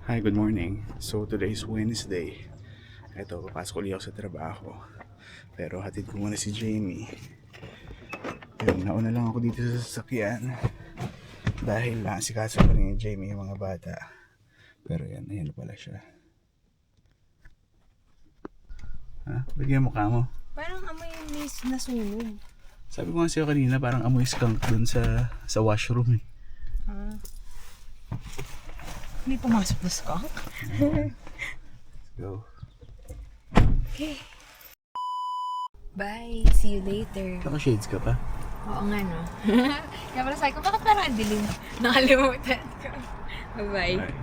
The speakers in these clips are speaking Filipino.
Hi, good morning. So today is Wednesday. Eto, papasok ulit ako sa trabaho. Pero hatid ko muna si Jamie. Yun, nauna lang ako dito sa sasakyan. Dahil asikaso pa rin ni Jamie yung mga bata. Pero yan, ayan na pala siya. Ha? Bigyan mo ka mo. Parang amoy may nasunog. Sabi ko nga sa'yo kanina, parang amoy skunk dun sa washroom eh. Ah. May pumasok na skunk? Let's go. Okay. Bye. See you later. Naka-shades ka pa? Oo nga no. Kaya pala sabi ko, bakit parang ang dilim? Nakalimutan ko. Bye-bye. Bye.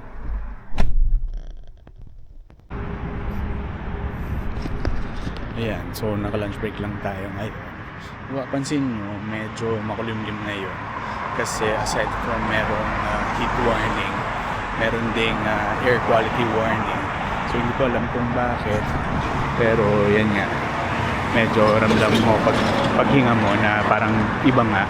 Ayan, so naka-lunch break lang tayo ngayon. Mapapansin nyo, medyo makulimlim ngayon. Kasi aside from merong heat warning, meron ding air quality warning. So hindi ko alam kung bakit. Pero yan nga, medyo ramdam mo paghinga mo na parang iba nga.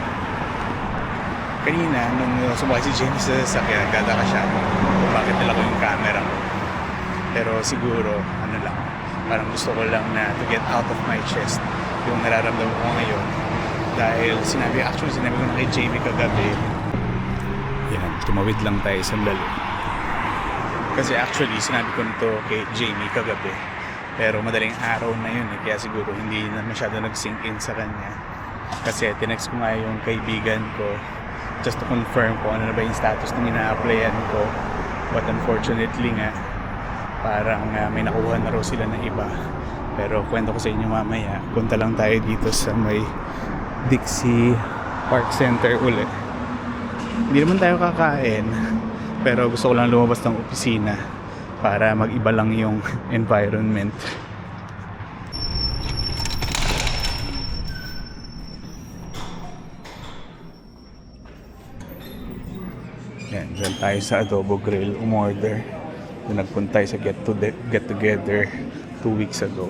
Kanina, nung sumakay si James sa sasakyan, nagtataka siya kung bakit nila ko yung camera mo. Pero siguro, ano lang, parang gusto ko lang na to get out of my chest yung nararamdaman ko ngayon. Dahil sinabi ko na kay Jamie kagabi, yan, tumawid lang tayo sandali. Kasi actually, sinabi ko nito kay Jamie kagabi. Pero madaling araw na yun eh, kaya siguro hindi na masyado nag-sink in sa kanya. Kasi tinext ko nga yung kaibigan ko just to confirm kung ano na ba yung status ng ina-applyan ko. But unfortunately nga, parang may nakuha na raw sila na iba. Pero kwento ko sa inyo mamaya. Punta lang tayo dito sa may Dixie Park Center ulit. Hindi naman tayo kakain, pero gusto ko lang lumabas ng opisina para mag-iba lang yung environment. Yan, dyan tayo sa Adobo Grill umorder. Nagpunta tayo sa get together 2 weeks ago.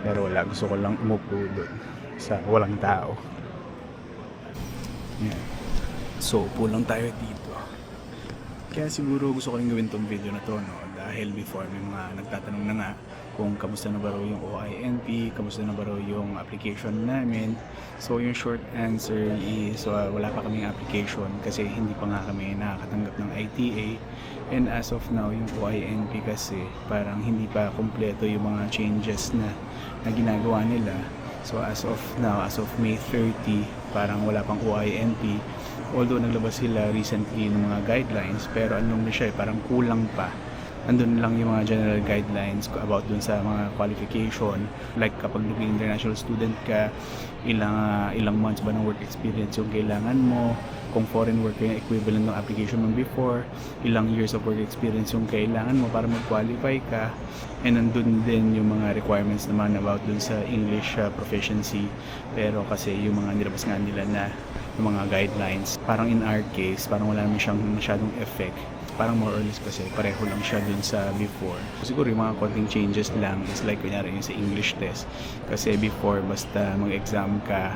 Pero wala, gusto ko lang umupo doon sa walang tao. Yan. So, pulang tayo dito. Kaya siguro gusto ko rin gawin tong video na to, no? Dahil before may mga nagtatanong na nga kung kamusta na ba raw yung OINP, kamusta na ba raw yung application namin. So yung short answer is wala pa kaming application kasi hindi pa nga kami nakakatanggap ng ITA. And as of now, yung OINP kasi parang hindi pa kompleto yung mga changes na ginagawa nila. So as of now, as of May 30, parang wala pang OINP. Although naglabas sila recently ng mga guidelines, pero anong na siya, parang kulang pa. Andun lang yung mga general guidelines about dun sa mga qualification. Like kapag naging international student ka, ilang months ba ng work experience yung kailangan mo, kung foreign worker yung equivalent ng application mo before, ilang years of work experience yung kailangan mo para mag-qualify ka. And nandun din yung mga requirements naman about dun sa English proficiency. Pero kasi yung mga nilabas nga nila na yung mga guidelines, parang in our case, parang wala naman siyang masyadong effect. Parang more or less kasi pareho lang siya dun sa before. Siguro yung mga konting changes lang is like kunyari yung sa English test. Kasi before basta mag-exam ka,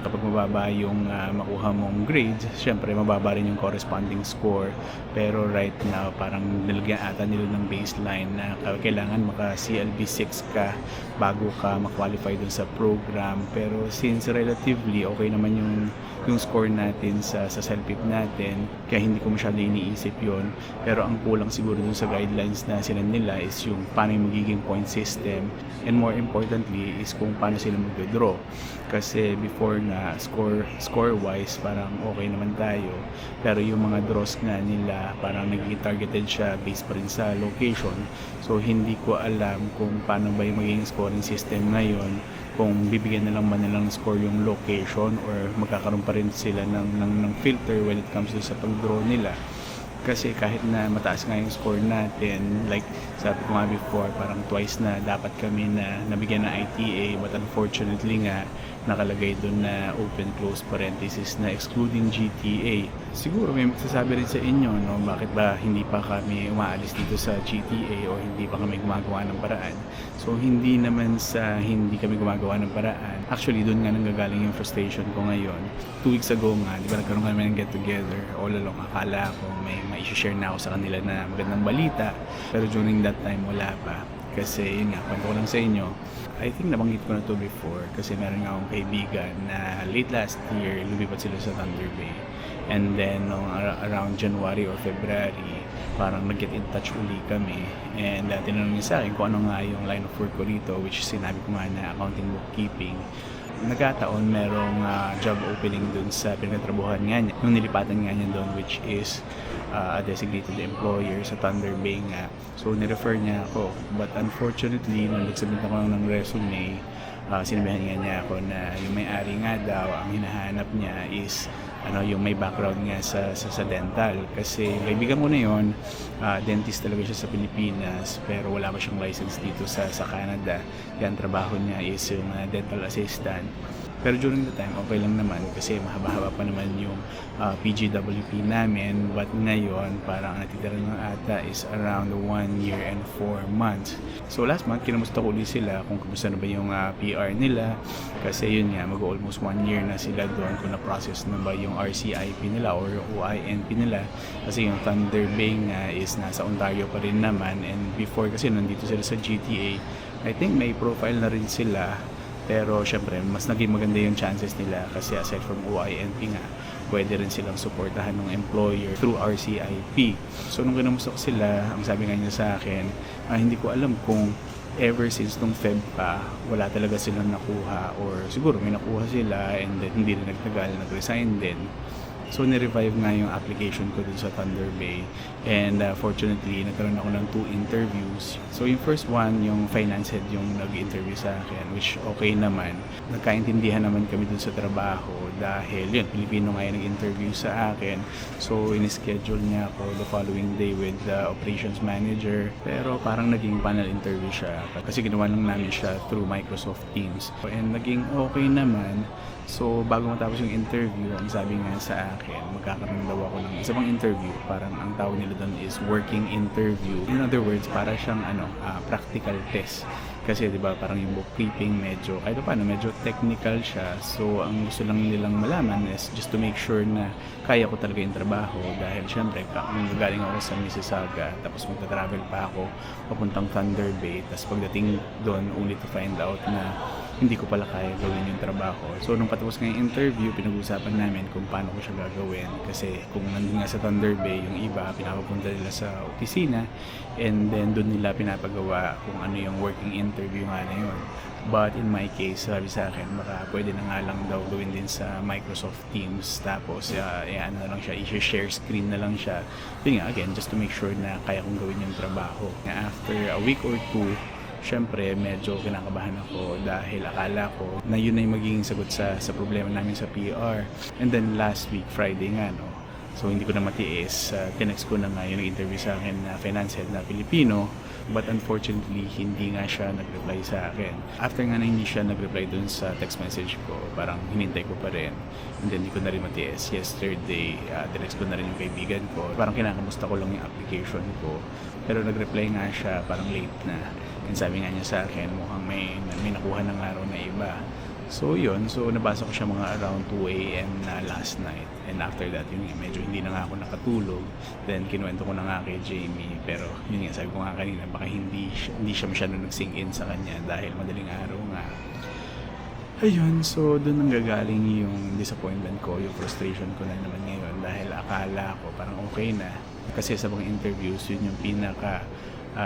kapag mababa yung makuha mong grades, syempre mababa rin yung corresponding score. Pero right now parang nilagyan ata nila ng baseline na kailangan maka CLB 6 ka bago ka ma-qualify dun sa program. Pero since relatively okay naman yung score natin sa CELPIP natin, kaya hindi ko masyado iniisip yun. Pero ang kulang siguro dun sa guidelines na sila nila is yung paano yung magiging point system, and more importantly is kung paano sila mag-draw. Kasi before na score wise parang okay naman tayo, pero yung mga draws nga nila parang nagiging targeted siya based pa rin sa location. So hindi ko alam kung paano ba yung magiging scoring system ngayon, kung bibigyan na lang ba nilang score yung location or magkakaroon pa rin sila ng filter when it comes to sa pag-draw nila. Kasi kahit na mataas nga yung score natin, like sabi ko nga before, parang twice na dapat kami na nabigyan ng ITA, but unfortunately nga nakalagay doon na open close parenthesis na excluding GTA. Siguro may magsasabi rin sa inyo, no, bakit ba hindi pa kami umaalis dito sa GTA o hindi pa kami gumagawa ng paraan. So hindi naman sa hindi kami gumagawa ng paraan. Actually, doon nga nanggagaling yung frustration ko ngayon. 2 weeks ago nga, di ba nagkaroon kami ng get together. All along, akala ko may ma-share na ako sa kanila na magandang balita. Pero during that time, wala pa. Kasi yun nga, kwento ko lang sa inyo. I think nabanggit ko na to before kasi meron nga akong kaibigan na late last year, lumipat sila sa Thunder Bay. And then, around January or February, parang nag-get in touch uli kami. And tinanong niya sa akin kung ano nga yung line of work ko rito, which sinabi ko nga na accounting bookkeeping. Nagkataon merong job opening dun sa pinagtrabuhan nga niya, yung nilipatan nga niya doon, which is a designated employer sa Thunder Bay nga. So, nirefer niya ako. But unfortunately, nung nagsubmit ako ng resume, sinabihan nga niya ako na yung may-ari nga daw, ang hinahanap niya is yung may background nga sa dental. Kasi kaibigan ko na yun, dentist talaga siya sa Pilipinas, pero wala pa siyang license dito sa Canada. Yan, trabaho niya is yung dental assistant. Pero during the time, okay lang naman kasi mahaba-haba pa naman yung PGWP namin. But ngayon, parang natitira ng ata is around 1 year and 4 months. So last month, kinamusta ko ulit sila kung kumusta na ba yung PR nila. Kasi yun nga, mag-almost 1 year na sila doon kung na-process na ba yung RCIP nila or OINP nila. Kasi yung Thunder Bay nga is nasa Ontario pa rin naman. And before kasi nandito sila sa GTA, I think may profile na rin sila. Pero syempre, mas naging maganda yung chances nila kasi aside from OINP nga, pwede rin silang suportahan ng employer through RCIP. So nung kinamusta ko sila, ang sabi nga niya sa akin, hindi ko alam kung ever since nung Feb pa, wala talaga silang nakuha or siguro may nakuha sila and then hindi rin nagtagal, nag-resign din. So, nirevive nga yung application ko dun sa Thunder Bay. And fortunately, nagkaroon ako ng 2 interviews. So, yung first one, yung finance head yung nag-interview sa akin, which okay naman. Nagkaintindihan naman kami dun sa trabaho dahil yun, Pilipino nga yung nag-interview sa akin. So, in-schedule niya ako the following day with the operations manager. Pero parang naging panel interview siya kasi ginawa lang namin siya through Microsoft Teams. And naging okay naman. So, bago matapos yung interview, ang sabi nga sa akin, magkakaroon daw ako ng isa pang interview. Parang ang tawag nila doon is working interview. In other words, para siyang practical test. Kasi 'di ba parang yung bookkeeping medyo kahit paano medyo technical siya. So ang gusto lang nilang malaman is just to make sure na kaya ko talaga yung trabaho dahil syempre galing ako sa Mississauga tapos magta-travel pa ako papuntang Thunder Bay tapos pagdating doon only to find out na hindi ko pala kaya gawin yung trabaho. So nung patapos nga yung interview, pinag-uusapan namin kung paano ko siya gagawin kasi kung nandun nga sa Thunder Bay, yung iba pinapapunta nila sa opisina and then doon nila pinapagawa kung ano yung working interview nga na yun. But in my case, sabi sa akin, baka pwede na nga lang daw gawin din sa Microsoft Teams tapos ano na lang siya, i-share screen na lang siya. Yun nga, again, just to make sure na kaya kong gawin yung trabaho. After a week or 2, syempre medyo kinakabahan ako dahil akala ko na yun na yung magiging sagot sa problema namin sa PR. And then last week, Friday nga, no? So hindi ko na matiis. Tinext ko na nga yung interview sa akin na finance head na Pilipino. But unfortunately, hindi nga siya nag-reply sa akin. After nga na hindi siya nag-reply dun sa text message ko, parang hinintay ko pa rin. And then hindi ko na rin matiis. Yesterday, tinext ko na rin yung kaibigan ko. Parang kinakamusta ko lang yung application ko. Pero nag-reply nga siya, parang late na. And sabi nga niya sa akin, mukhang may nakuha ng araw na iba. So yun, so nabasa ko siya mga around 2 a.m. na last night. And after that, yun nga, medyo hindi na nga ako nakatulog. Then kinuwento ko na nga kay Jamie. Pero yun nga, sabi ko nga kanina, baka hindi siya masyado nag-sink in sa kanya dahil madaling araw nga. Ayun, so doon nanggagaling yung disappointment ko, yung frustration ko na naman ngayon dahil akala ko parang okay na. Kasi sa mga interviews, yun yung pinaka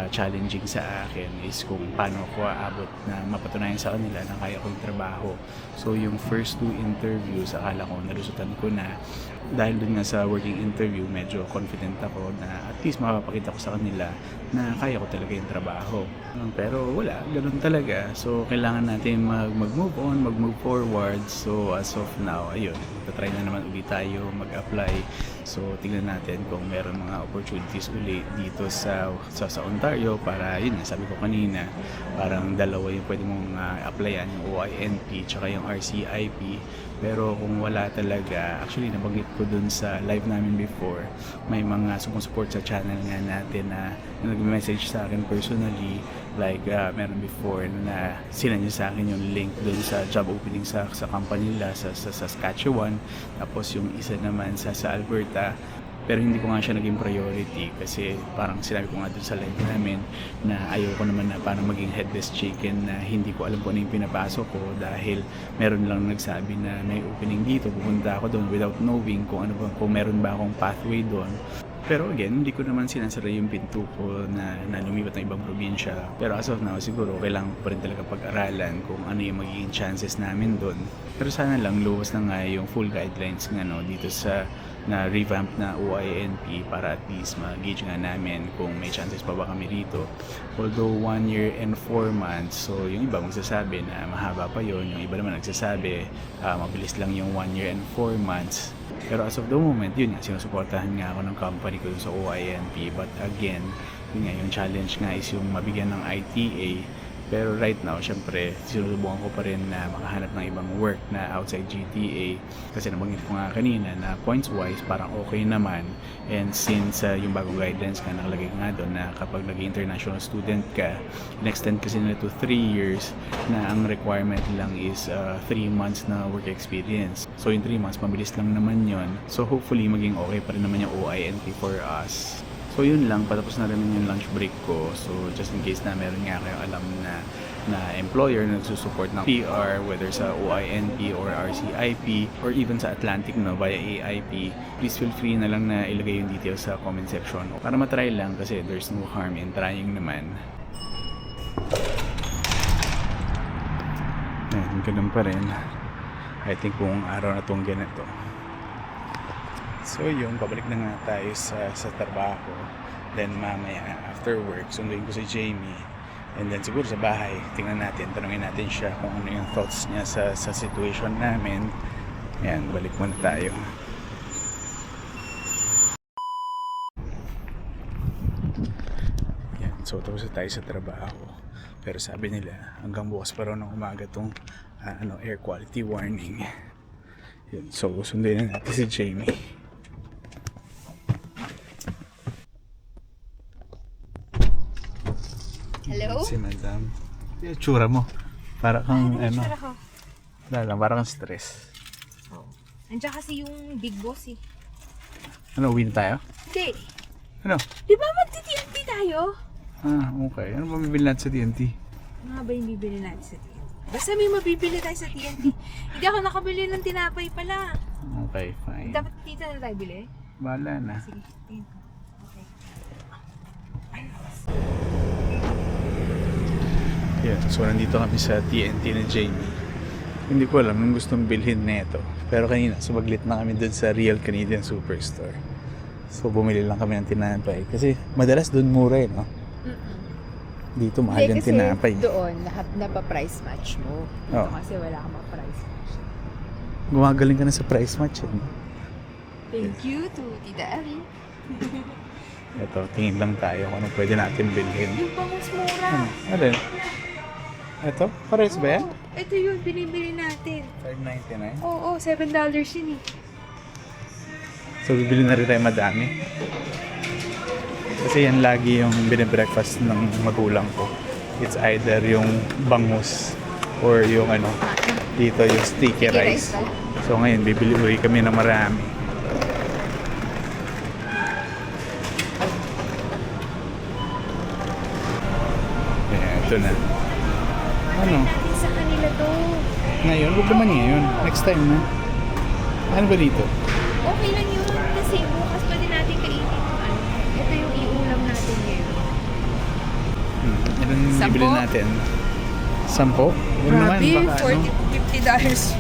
challenging sa akin is kung paano ko aabot na mapatunayan sa kanila na kaya kong trabaho. So yung first 2 interviews, akala ko nalusutan ko na. Dahil dun nga sa working interview, medyo confident ako na at least mapapakita ko sa kanila na kaya ko talaga yung trabaho. Pero wala, ganun talaga. So kailangan natin mag-move on, mag-move forward. So as of now, ayun, magta-try na naman ulit tayo mag-apply. So tignan natin kung meron mga opportunities uli dito sa Ontario para yun nga, sabi ko kanina, parang dalawa yung pwede mong applyan, yung OINP tsaka yung RCIP. Pero kung wala talaga, actually nabanggit ko dun sa live namin before, may mga sumusupport sa channel nga natin na nag-message sa akin personally, like meron before na sinend niya sa akin yung link dun sa job opening sa company nila sa Saskatchewan, tapos yung isa naman sa Alberta. Pero hindi ko nga siya naging priority kasi parang sinabi ko nga dun sa live namin na ayoko naman na parang maging headless chicken na hindi ko alam kung ano yung pinapasok ko dahil meron lang nagsabi na may opening dito, pupunta ako doon without knowing kung ano ba, kung meron ba akong pathway doon. Pero again, hindi ko naman sinasara yung pinto ko na lumipat ng ibang probinsya. Pero as of now, siguro kailangan ko pa rin talaga pag-aralan kung ano yung magiging chances namin doon. Pero sana lang luwas na nga yung full guidelines nga dito sa na revamp na OINP para at least ma-gauge nga namin kung may chances pa ba kami rito. Although 1 year and 4 months, so yung iba magsasabi na mahaba pa yon, yung iba naman nagsasabi mabilis lang yung 1 year and 4 months. Pero as of the moment, yun nga, sinusuportahan nga ako ng company ko sa OINP. But again, yun nga, yung challenge nga is yung mabigyan ng ITA. Pero right now, syempre, sinusubukan ko pa rin na makahanap ng ibang work na outside GTA. Kasi nabanggit ko nga kanina na points-wise, parang okay naman. And since yung bagong guidelines nga nakalagay nga doon na kapag naging international student ka, in-extend kasi nila to 3 years na ang requirement lang is 3 months na work experience. So yung 3 months, mabilis lang naman yon. So hopefully, maging okay pa rin naman yung OINP for us. So yun lang, patapos na rin yung lunch break ko. So just in case na meron nga kayong alam na employer na nagsusupport ng PR, whether sa OINP or RCIP or even sa Atlantic via AIP, please feel free na lang na ilagay yung details sa comment section para matry lang kasi there's no harm in trying naman. Ayan, ganun pa rin. I think buong araw na itong ganito. So yun, pabalik na nga tayo sa trabaho. Then mamaya, after work, sunduin ko si Jamie. And then siguro sa bahay, tingnan natin, tanungin natin siya kung ano yung thoughts niya sa situation namin. Ayan, balik muna tayo. Ayan, so tapos na tayo sa trabaho. Pero sabi nila, hanggang bukas pa raw ng umaga tong air quality warning. Ayan, so sunduin na natin si Jamie. Hello? Si Madam. Yung tsura mo. Para kang Ko. wala lang, para kang stress. Oh. Andiyan kasi yung big boss eh. Ano, uwi na tayo? Hindi. Ano? Di ba magti-TNT tayo? Ah, okay. Ano ba bibili natin sa TNT? Ano nga ba yung bibili natin sa TNT? Basta may mabibili tayo sa TNT. Hindi ako nakabili ng tinapay pala. Okay, fine. Dapat dito na tayo bili? Bahala na. Sige, TNT. Okay. Yeah, so nandito kami sa TNT na Jamie. Hindi ko alam nung gustong bilhin nito. Pero kanina, sumaglit na kami dun sa Real Canadian Superstore. So bumili lang kami ng tinapay. Kasi madalas dun mura eh, no? Dito mahal yung tinapay. Doon, lahat na pa-price match mo. Dito Oh. kasi wala kang ma-price match. Gumagaling ka na sa price match eh. No? Thank you to Tita Ellie. Ito, tingin lang tayo kung ano pwede natin bilhin. Yung bangus mura. Ano? Ito? Pares ba yan? Oo, ito yun, binibili natin. $5.99. Oo, $7 yun eh. So, bibili na rin tayo madami. Kasi yan lagi yung binibreakfast ng magulang ko. It's either yung bangus or yung dito yung sticky rice. So, ngayon, bibili ulit kami ng marami. Ayan, ito na. Ano? Sa kanila to. Ngayon? Huwag naman ngayon. Next time na. Ano ba dito? Okay lang yun. Kasi bukas pa din natin kainin. Ito yung iulam natin ngayon. Ilan Sampo? bibili natin? 10? Huwag naman. Grabe, Baka $40 to $50.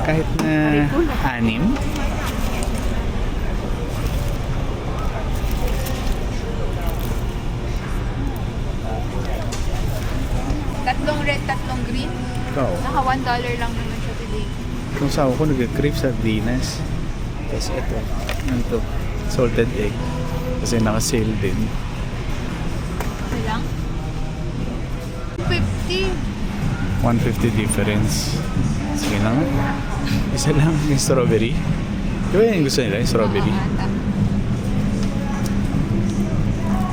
Kahit na 6? Tatlong red, tatlong green. Ikaw. Naka $1 lang naman siya today. Itong sawa ko nag-crave sardinas. Tapos ito, ano to? Salted egg. Kasi naka-sale din. Ito lang? 50. 150 difference. Sige na nga. Isa lang yung strawberry. Di ba yung gusto nila, yung strawberry?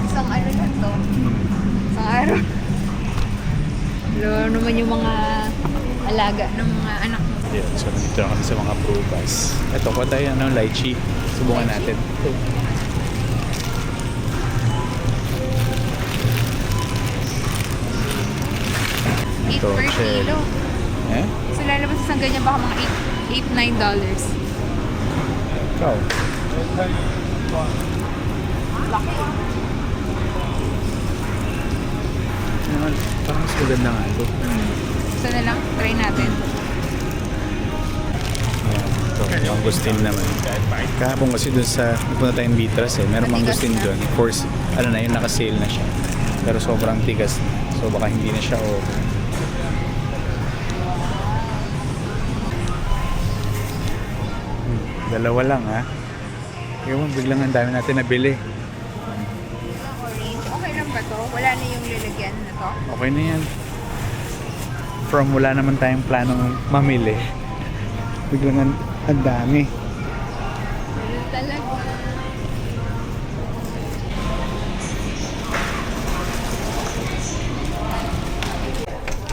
Isang ano lang to? Isang araw. Lalo naman yung mga alaga ng mga anak mo. Yeah, so nandito na kami sa mga prutas. Ito ko tayo, lychee. Subukan natin. $8 per cherry. kilo. Eh? So lalabas isang ganyan baka mga $8-9. Ikaw. Laki. Ano, parang mas maganda nga ito. So na lang, try natin. Ito, mangustin naman. Kahapon kasi dun sa, nagpunta tayong Vitras meron Matigas mangustin na. dun. Of course, ano na yun, naka-sale na siya. Pero sobrang tigas na. So baka hindi na siya Dalawa lang ha. Ewan, biglang ang dami natin nabili. Orange. Okay lang ba to? Wala na yung lalagyan na to? Okay na yan. From wala naman tayong planong mamili. Biglang ang dami. Wala talaga.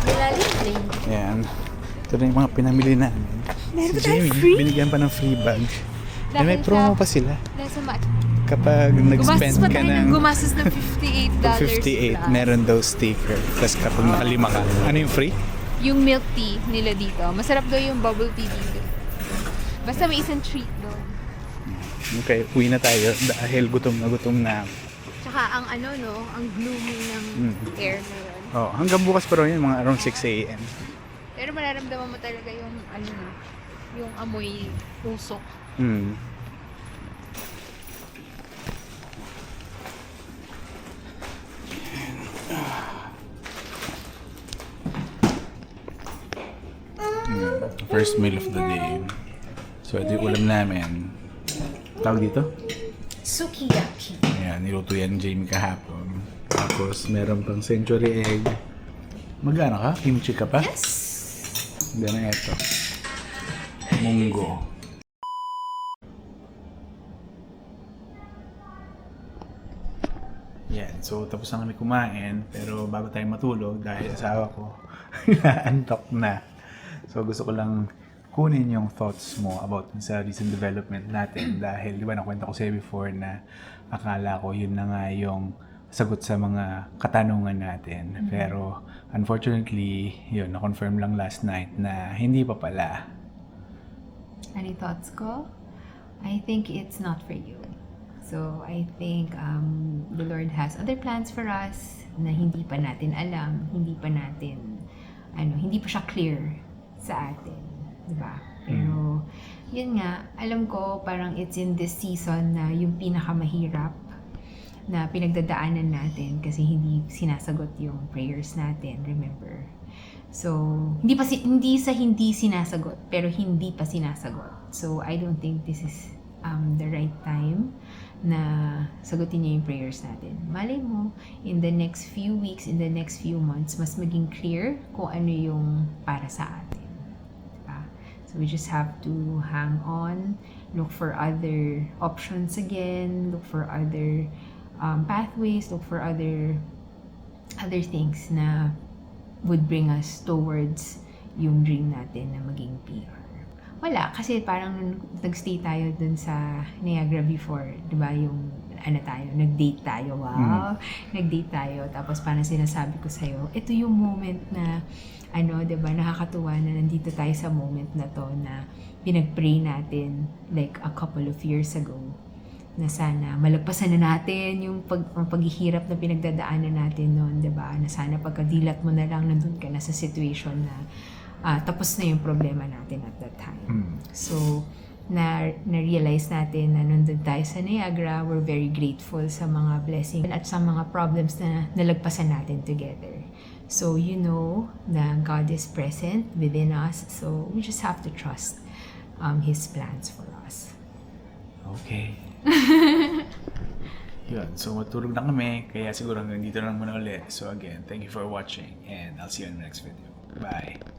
Malalim din. Yan. Ito na yung mga pinamili namin. Meron Si ba tayong Jamie, free? binigyan pa ng free bag. Eh, may Dahil promo sa- pa sila. Dahil sa Kapag nag-spend gumastos pa ka tayo ng ng gumastos ng $58 58, plus. meron daw sticker. Tapos kapag nakalima ka, ano yung free? Yung milk tea nila dito. Masarap daw yung bubble tea dito. Basta may isang treat doon. Okay, uwi na tayo dahil gutom na gutom na. Tsaka ang ano no, ang gloomy ng air na yun. Oh, hanggang bukas pa rin yun, mga around 6 a.m. Pero mararamdaman mo talaga yung ano no, yung amoy usok. Hmm. First meal of the day. So ito yung ulam namin. Tawag dito? Sukiyaki. Ayan, niluto yan ni Jamie kahapon. Tapos meron pang century egg. Magana ka? Kimchi ka pa? Yes! Hindi na ito. Munggo. Yan, so tapos na kami kumain. Pero bago tayo matulog, dahil asawa ko, naantok na. So gusto ko lang kunin yung thoughts mo about sa recent development natin. Dahil di ba nakwento ko sa'yo before na akala ko yun na nga yung sagot sa mga katanungan natin. Pero unfortunately, yun, na-confirm lang last night na hindi pa pala. Any thoughts ko? I think it's not for you. So, I think the Lord has other plans for us na hindi pa natin alam, hindi pa siya clear sa atin. Diba? Pero, yun nga, alam ko parang it's in this season na yung pinakamahirap na pinagdadaanan natin kasi hindi sinasagot yung prayers natin, remember? So, hindi sinasagot, pero hindi pa sinasagot. So, I don't think this is the right time na sagutin niya yung prayers natin. Malay mo, in the next few weeks, in the next few months, mas maging clear kung ano yung para sa atin. Diba? So, we just have to hang on, look for other options again, look for other pathways, look for other things na would bring us towards yung dream natin na maging PR. Wala, kasi parang nung nag-stay tayo dun sa Niagara before, di ba, yung nag-date tayo, wow, nag-date tayo, tapos parang sinasabi ko sa'yo, ito yung moment na, di ba, nakakatuwa na nandito tayo sa moment na to na pinag-pray natin like a couple of years ago, na sana malagpasan na natin yung paghihirap na pinagdadaanan natin noon, di ba, na sana pagkadilat mo na lang, nandun ka na sa situation na tapos na yung problema natin at that time. So, na-realize natin na nandun tayo sa Niagara, we're very grateful sa mga blessings at sa mga problems na nalagpasan natin together. So, you know na God is present within us. So, we just have to trust His plans for us. Okay. Yun, so matulog na kami, kaya siguro hanggang dito na lang muna ulit. So again, thank you for watching and I'll see you in the next video. Bye!